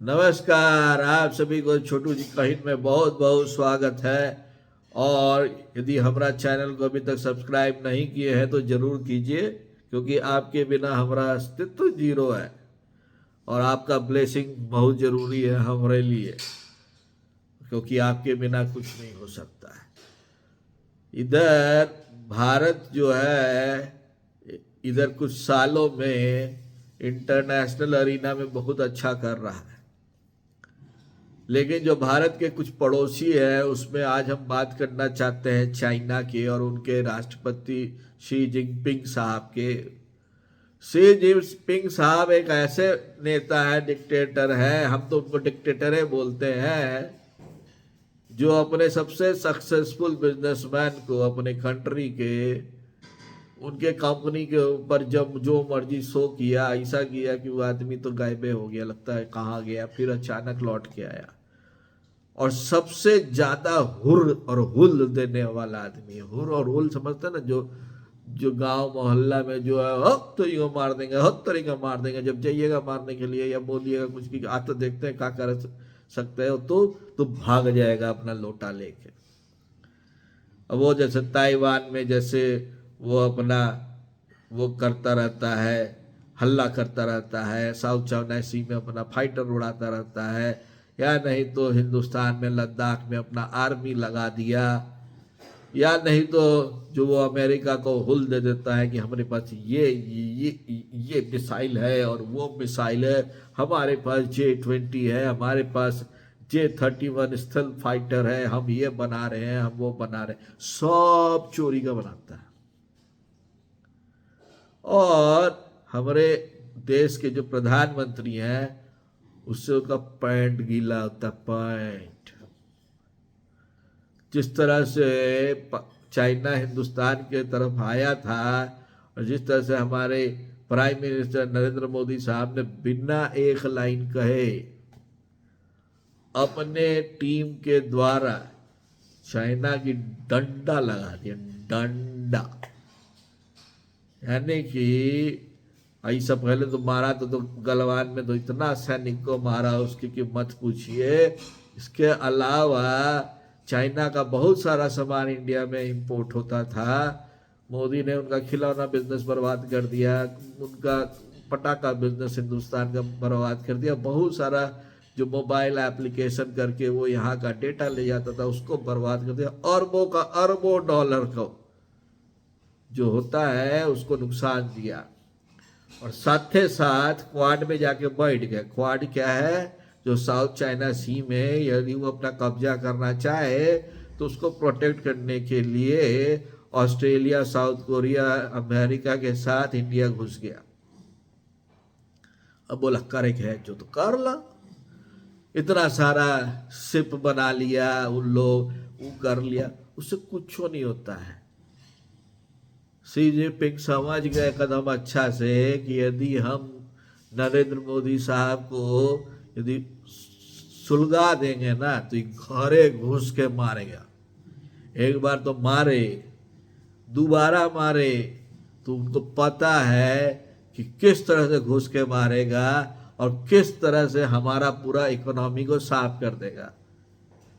नमस्कार। आप सभी को छोटू जी कहिन में बहुत बहुत स्वागत है। और यदि हमारा चैनल को अभी तक सब्सक्राइब नहीं किए हैं तो जरूर कीजिए, क्योंकि आपके बिना हमारा अस्तित्व जीरो है और आपका ब्लेसिंग बहुत जरूरी है हमारे लिए, क्योंकि आपके बिना कुछ नहीं हो सकता है। इधर भारत जो है, इधर कुछ सालों में इंटरनेशनल अरीना में बहुत अच्छा कर रहा है, लेकिन जो भारत के कुछ पड़ोसी है उसमें आज हम बात करना चाहते हैं चाइना के और उनके राष्ट्रपति शी जिनपिंग साहब के। शी जिनपिंग साहब एक ऐसे नेता है, डिक्टेटर है, हम तो उनको डिक्टेटर ही बोलते हैं, जो अपने सबसे सक्सेसफुल बिजनेसमैन को अपने कंट्री के, उनके कंपनी के ऊपर जब जो मर्जी शो किया, ऐसा किया कि वो आदमी तो गायबे हो गया, लगता है कहाँ गया, फिर अचानक लौट के आया। और सबसे ज्यादा हुर और हुल देने वाला आदमी है। हुर और हुल समझते ना, जो जो गांव मोहल्ला में जो है, हो तो ये मार देंगे, हो तरीका मार देंगे, जब जाइएगा मारने के लिए या बोलिएगा कुछ की आप तो देखते हैं क्या कर सकते हो, तो भाग जाएगा अपना लोटा लेके। अब वो जैसे ताइवान में जैसे वो अपना वो करता रहता है, हल्ला करता रहता है, साउथ चाइना सी में अपना फाइटर उड़ाता रहता है, या नहीं तो हिंदुस्तान में लद्दाख में अपना आर्मी लगा दिया, या नहीं तो जो वो अमेरिका को हुल दे देता है कि हमारे पास ये मिसाइल है और वो मिसाइल है, हमारे पास J-20 है, हमारे पास J-31 स्थल फाइटर है, हम ये बना रहे हैं, हम वो बना रहे हैं, सब चोरी का बनाता है। और हमारे देश के जो प्रधानमंत्री हैं, उससे उसका पैंट गीला होता, पैंट। जिस तरह से चाइना हिंदुस्तान के तरफ आया था, और जिस तरह से हमारे प्राइम मिनिस्टर नरेंद्र मोदी साहब ने बिना एक लाइन कहे अपने टीम के द्वारा चाइना की डंडा लगा दिया, डंडा। यानी कि ऐसा पहले तो मारा तो गलवान में तो इतना सैनिक को मारा उसकी कि मत पूछिए। इसके अलावा चाइना का बहुत सारा सामान इंडिया में इंपोर्ट होता था, मोदी ने उनका खिलौना बिजनेस बर्बाद कर दिया, उनका पटाखा बिजनेस हिंदुस्तान का बर्बाद कर दिया, बहुत सारा जो मोबाइल एप्लीकेशन करके वो यहाँ का डेटा ले जाता था उसको बर्बाद कर दिया, अरबों का अरबों डॉलर को जो होता है उसको नुकसान दिया। और साथ ही साथ क्वाड में जाके बैठ गए। क्वाड क्या है? जो साउथ चाइना सी में यदि वो अपना कब्जा करना चाहे तो उसको प्रोटेक्ट करने के लिए ऑस्ट्रेलिया, साउथ कोरिया, अमेरिका के साथ इंडिया घुस गया। अब बोला करे है जो तो कर ला, इतना सारा शिप बना लिया उन लोग, वो कर लिया, उससे कुछ नहीं होता है। शी जिनपिंग समझ गए कदम अच्छा से कि यदि हम नरेंद्र मोदी साहब को यदि सुलगा देंगे ना तो घरे घुस के मारेगा। एक बार तो मारे, दोबारा मारे, तो उनको पता है कि किस तरह से घुस के मारेगा और किस तरह से हमारा पूरा इकोनॉमी को साफ कर देगा।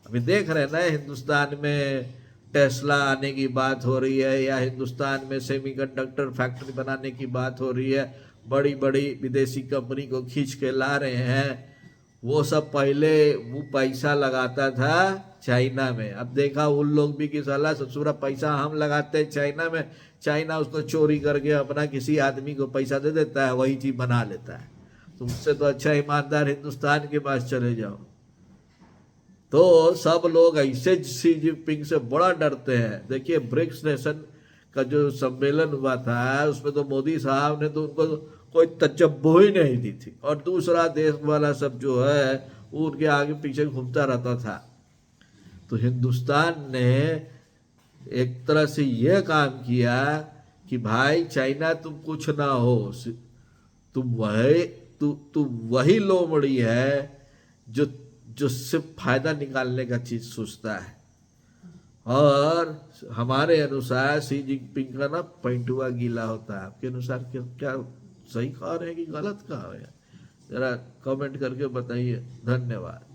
अभी देख रहे हैं ना, हिंदुस्तान में टेस्ला आने की बात हो रही है, या हिंदुस्तान में सेमीकंडक्टर फैक्ट्री बनाने की बात हो रही है, बड़ी बड़ी विदेशी कंपनी को खींच के ला रहे हैं। वो सब पहले वो पैसा लगाता था चाइना में, अब देखा उन लोग भी कि साला ससुरा पैसा हम लगाते हैं चाइना में, चाइना उसको चोरी करके अपना किसी आदमी को पैसा दे देता है, वही चीज बना लेता है। तो उससे तो अच्छा ईमानदार हिंदुस्तान के पास चले जाओ। तो सब लोग ऐसे शी जिनपिंग से बड़ा डरते हैं। देखिए ब्रिक्स नेशन का जो सम्मेलन हुआ था उसमें तो मोदी साहब ने तो उनको कोई तजब्बो ही नहीं दी थी, और दूसरा देश वाला सब जो है वो उनके आगे पीछे घूमता रहता था। तो हिंदुस्तान ने एक तरह से यह काम किया कि भाई चाइना तुम कुछ ना हो, तुम वही तू वही लोमड़ी है जो जो सिर्फ फायदा निकालने का चीज सोचता है। और हमारे अनुसार शी जिनपिंग का ना पैंटुआ गीला होता है। आपके अनुसार क्या क्या सही कह रहे हैं कि गलत कह रहे हैं? ज़रा कमेंट करके बताइए। धन्यवाद।